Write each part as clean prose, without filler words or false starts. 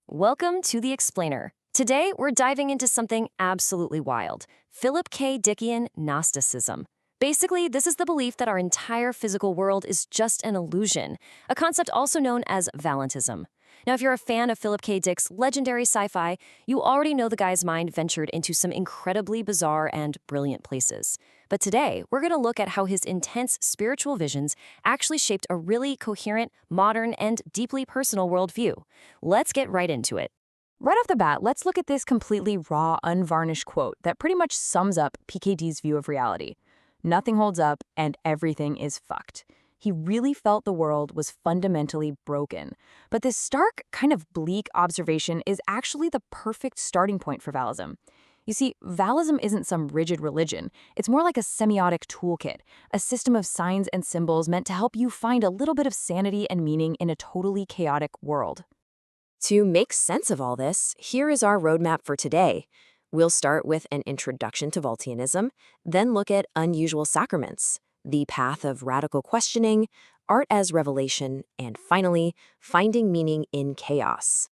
Welcome to the Explainer. Today, we're diving into something absolutely wild, Philip K. Dickian Gnosticism. Basically, this is the belief that our entire physical world is just an illusion, a concept also known as Valentism. Now, if you're a fan of Philip K. Dick's legendary sci-fi, you already know the guy's mind ventured into some incredibly bizarre and brilliant places. But today, we're going to look at how his intense spiritual visions actually shaped a really coherent, modern, and deeply personal worldview. Let's get right into it. Right off the bat, let's look at this completely raw, unvarnished quote that pretty much sums up PKD's view of reality. Nothing holds up and everything is fucked. He really felt the world was fundamentally broken. But this stark, kind of bleak observation is actually the perfect starting point for Valism. You see, Valism isn't some rigid religion. It's more like a semiotic toolkit, a system of signs and symbols meant to help you find a little bit of sanity and meaning in a totally chaotic world. To make sense of all this, here is our roadmap for today. We'll start with an introduction to Vultianism, then look at unusual sacraments, the path of radical questioning, art as revelation, and finally, finding meaning in chaos.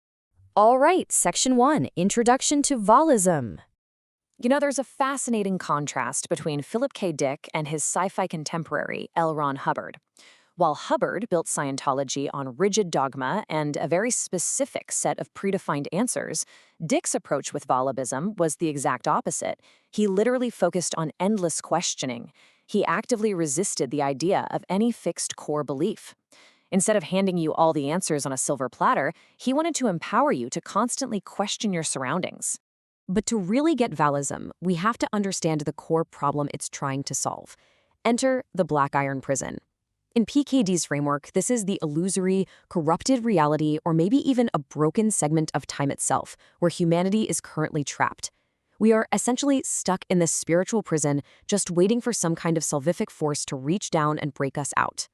All right, Section 1, Introduction to Valism. You know, there's a fascinating contrast between Philip K. Dick and his sci-fi contemporary, L. Ron Hubbard. While Hubbard built Scientology on rigid dogma and a very specific set of predefined answers, Dick's approach with Valism was the exact opposite. He literally focused on endless questioning. He actively resisted the idea of any fixed core belief. Instead of handing you all the answers on a silver platter, he wanted to empower you to constantly question your surroundings. But to really get Valism, we have to understand the core problem it's trying to solve. Enter the Black Iron Prison. In PKD's framework, this is the illusory, corrupted reality or maybe even a broken segment of time itself, where humanity is currently trapped. We are essentially stuck in this spiritual prison, just waiting for some kind of salvific force to reach down and break us out.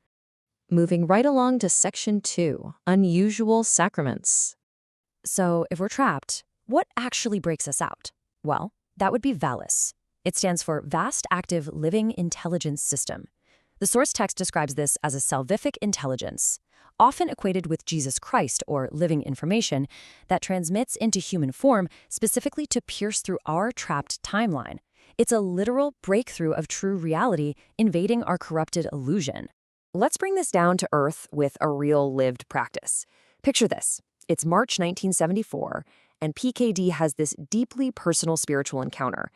Moving right along to Section 2, Unusual Sacraments. So, if we're trapped, what actually breaks us out? Well, that would be VALIS. It stands for Vast Active Living Intelligence System. The source text describes this as a salvific intelligence, often equated with Jesus Christ or living information, that transmits into human form specifically to pierce through our trapped timeline. It's a literal breakthrough of true reality invading our corrupted illusion. Let's bring this down to earth with a real lived practice. Picture this. It's March 1974, and PKD has this deeply personal spiritual encounter.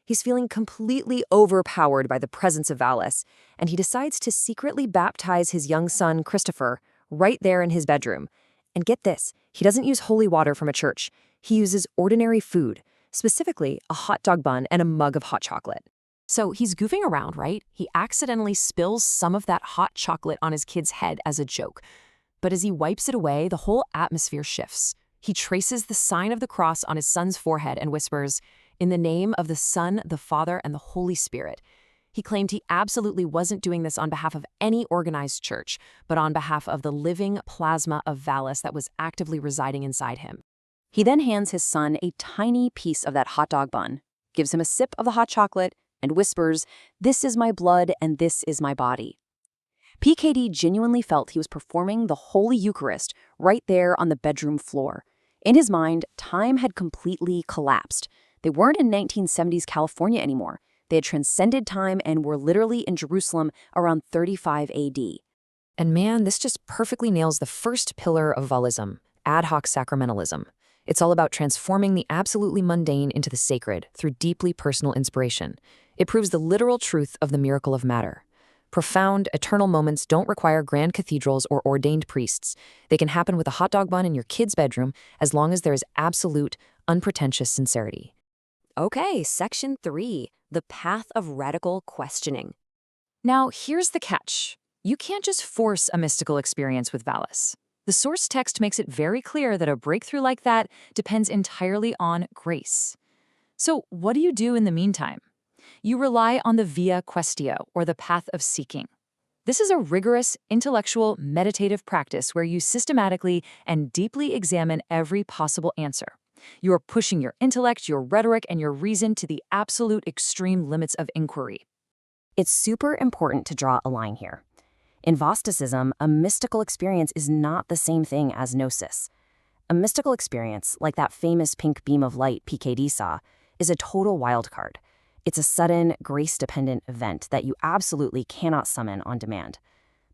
He's feeling completely overpowered by the presence of Valis, and he decides to secretly baptize his young son, Christopher, right there in his bedroom. And get this, he doesn't use holy water from a church. He uses ordinary food, specifically a hot dog bun and a mug of hot chocolate. So he's goofing around, right? He accidentally spills some of that hot chocolate on his kid's head as a joke. But as he wipes it away, the whole atmosphere shifts. He traces the sign of the cross on his son's forehead and whispers, "In the name of the Son, the Father, and the Holy Spirit." He claimed he absolutely wasn't doing this on behalf of any organized church, but on behalf of the living plasma of Valis that was actively residing inside him. He then hands his son a tiny piece of that hot dog bun, gives him a sip of the hot chocolate, and whispers, "This is my blood and this is my body." PKD genuinely felt he was performing the Holy Eucharist right there on the bedroom floor. In his mind, time had completely collapsed. They weren't in 1970s California anymore. They had transcended time and were literally in Jerusalem around 35 AD. And man, this just perfectly nails the first pillar of Valism, ad hoc sacramentalism. It's all about transforming the absolutely mundane into the sacred through deeply personal inspiration. It proves the literal truth of the miracle of matter. Profound, eternal moments don't require grand cathedrals or ordained priests. They can happen with a hot dog bun in your kid's bedroom as long as there is absolute, unpretentious sincerity. Okay, Section 3, the path of radical questioning. Now, here's the catch. You can't just force a mystical experience with Valis. The source text makes it very clear that a breakthrough like that depends entirely on grace. So what do you do in the meantime? You rely on the via quaestio, or the path of seeking. This is a rigorous, intellectual, meditative practice where you systematically and deeply examine every possible answer. You are pushing your intellect, your rhetoric, and your reason to the absolute extreme limits of inquiry. It's super important to draw a line here. In Gnosticism, a mystical experience is not the same thing as gnosis. A mystical experience, like that famous pink beam of light PKD saw, is a total wildcard. It's a sudden, grace-dependent event that you absolutely cannot summon on demand.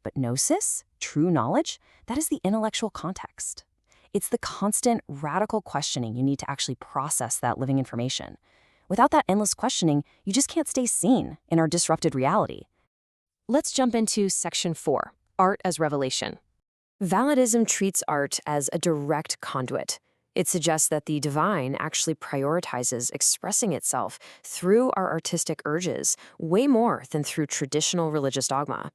But gnosis, true knowledge, that is the intellectual context. It's the constant, radical questioning you need to actually process that living information. Without that endless questioning, you just can't stay sane in our disrupted reality. Let's jump into Section 4, Art as Revelation. Validism treats art as a direct conduit. It suggests that the divine actually prioritizes expressing itself through our artistic urges way more than through traditional religious dogma.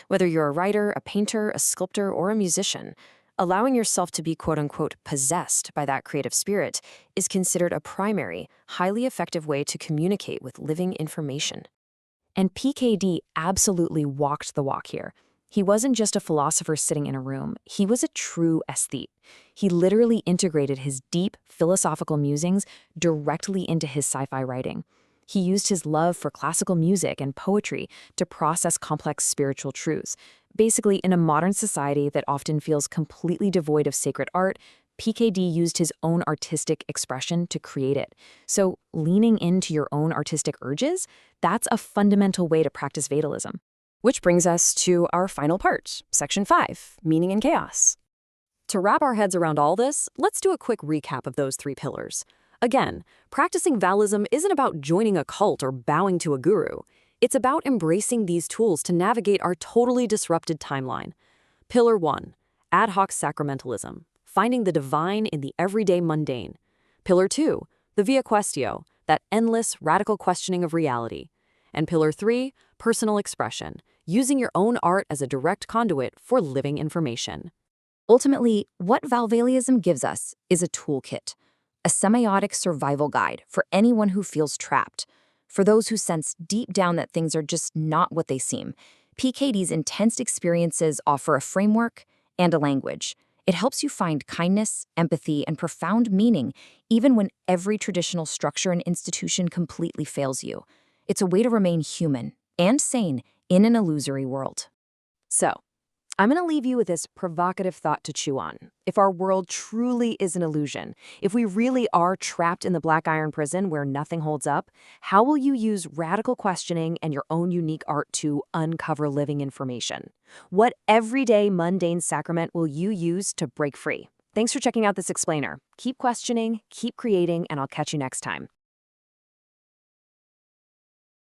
Whether you're a writer, a painter, a sculptor, or a musician, allowing yourself to be quote-unquote possessed by that creative spirit is considered a primary, highly effective way to communicate with living information. And PKD absolutely walked the walk here. He wasn't just a philosopher sitting in a room, he was a true aesthete. He literally integrated his deep philosophical musings directly into his sci-fi writing. He used his love for classical music and poetry to process complex spiritual truths. Basically, in a modern society that often feels completely devoid of sacred art, PKD used his own artistic expression to create it. So, leaning into your own artistic urges, that's a fundamental way to practice fatalism. Which brings us to our final part, Section 5, Meaning and Chaos. To wrap our heads around all this, let's do a quick recap of those 3 pillars. Again, practicing Valism isn't about joining a cult or bowing to a guru. It's about embracing these tools to navigate our totally disrupted timeline. Pillar 1, Ad hoc Sacramentalism, finding the divine in the everyday mundane. Pillar 2, the Via Quaestio, that endless, radical questioning of reality. And Pillar 3, Personal Expression, using your own art as a direct conduit for living information. Ultimately, what Valvaliism gives us is a toolkit, a semiotic survival guide for anyone who feels trapped. For those who sense deep down that things are just not what they seem, PKD's intense experiences offer a framework and a language. It helps you find kindness, empathy, and profound meaning, even when every traditional structure and institution completely fails you. It's a way to remain human and sane in an illusory world. So, I'm going to leave you with this provocative thought to chew on. If our world truly is an illusion, if we really are trapped in the black iron prison where nothing holds up, how will you use radical questioning and your own unique art to uncover living information? What everyday mundane sacrament will you use to break free? Thanks for checking out this explainer. Keep questioning, keep creating, and I'll catch you next time.